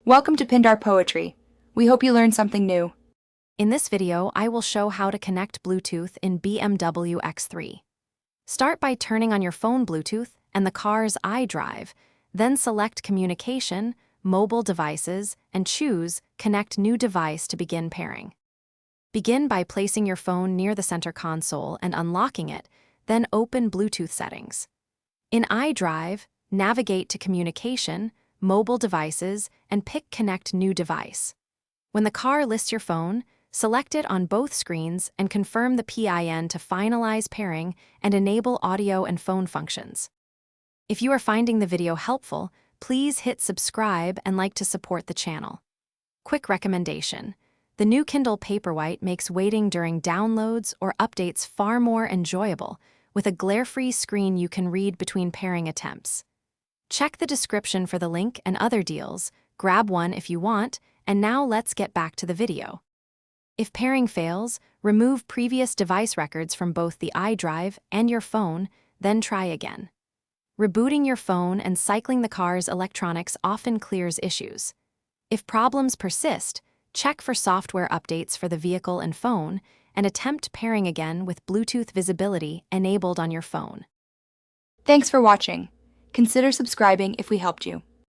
Welcome to Pindar Poetry. We hope you learned something new. In this video, I will show how to connect Bluetooth in BMW X3. Start by turning on your phone Bluetooth and the car's iDrive, then select Communication, Mobile Devices, and choose Connect New Device to begin pairing. Begin by placing your phone near the center console and unlocking it, then open Bluetooth settings. In iDrive, navigate to Communication, Mobile Devices, and pick Connect New Device. When the car lists your phone, select it on both screens and confirm the PIN to finalize pairing and enable audio and phone functions. If you are finding the video helpful, please hit subscribe and like to support the channel. Quick recommendation: the new Kindle Paperwhite makes waiting during downloads or updates far more enjoyable, with a glare-free screen you can read between pairing attempts. Check the description for the link and other deals, grab one if you want, and now let's get back to the video. If pairing fails, remove previous device records from both the iDrive and your phone, then try again. Rebooting your phone and cycling the car's electronics often clears issues. If problems persist, check for software updates for the vehicle and phone, and attempt pairing again with Bluetooth visibility enabled on your phone. Thanks for watching. Consider subscribing if we helped you.